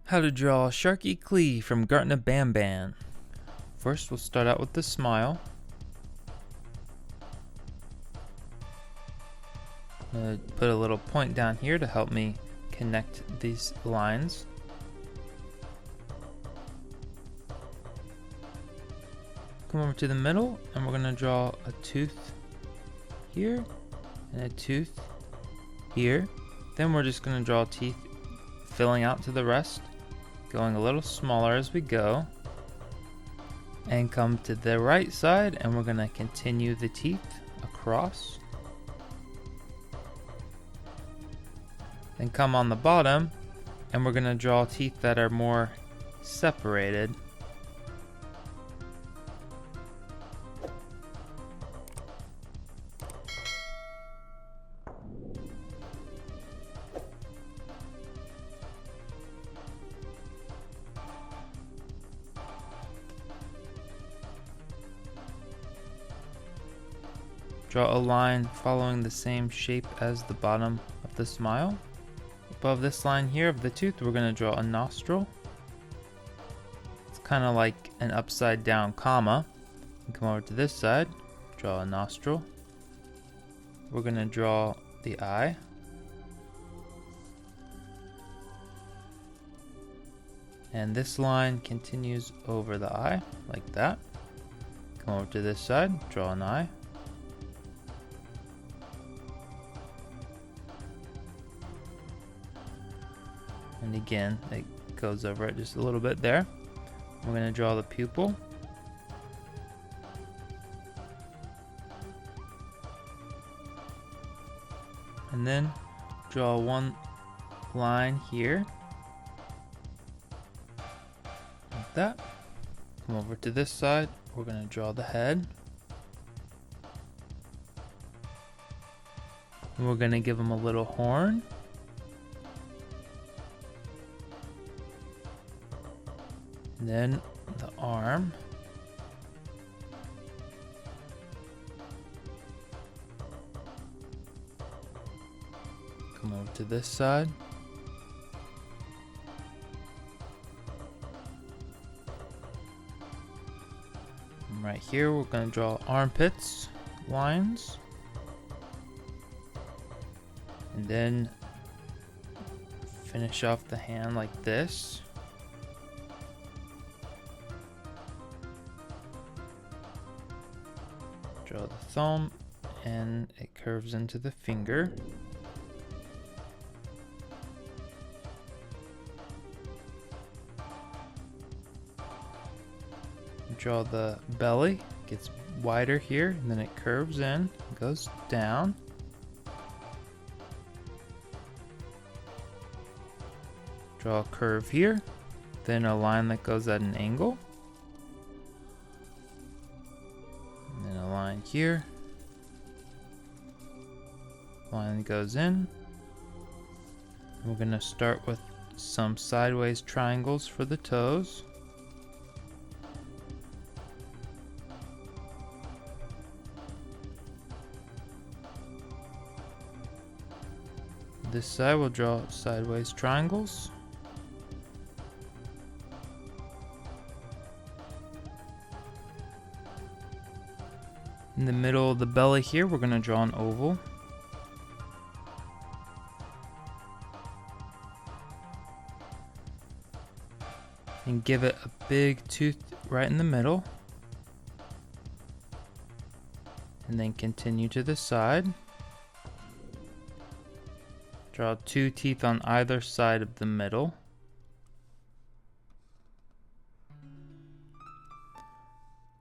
How to draw Sharky Clee from Garten of BanBan. First, we'll start out with the smile. Put a little point down here to help me connect these lines. Come over to the middle, and we're going to draw a tooth here and a tooth here. Then we're just going to draw teeth filling out to the rest, going a little smaller as we go, and come to the right side, and we're going to continue the teeth across. Then come on the bottom, and we're going to draw teeth that are more separated. Draw a line following the same shape as the bottom of the smile. Above this line here of the tooth, we're going to draw a nostril. It's kind of like an upside down comma. And come over to this side, draw a nostril. We're going to draw the eye. And this line continues over the eye, like that. Come over to this side, draw an eye. And again, it goes over it just a little bit there. We're going to draw the pupil. And then draw one line here. Like that. Come over to this side. We're going to draw the head. And we're going to give him a little horn. And then the arm. Come over to this side. And right here we're going to draw armpits lines. And then finish off the hand like this. Draw the thumb, and it curves into the finger. Draw the belly, gets wider here, and then it curves in, goes down. Draw a curve here, then a line that goes at an angle. Line here, line goes in. We're going to start with some sideways triangles for the toes. This side we'll draw sideways triangles. In the middle of the belly here, we're going to draw an oval. And give it a big tooth right in the middle. And then continue to the side. Draw two teeth on either side of the middle.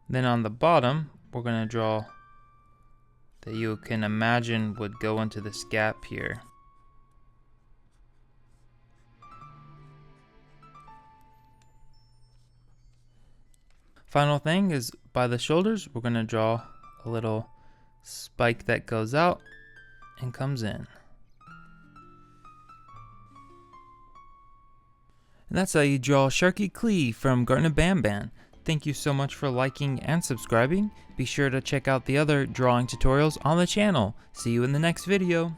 Then on the bottom, we're going to draw that you can imagine would go into this gap here. Final thing is by the shoulders, we're going to draw a little spike that goes out and comes in. And that's how you draw Sharky Clee from Garten of BanBan. Thank you so much for liking and subscribing. Be sure to check out the other drawing tutorials on the channel. See you in the next video.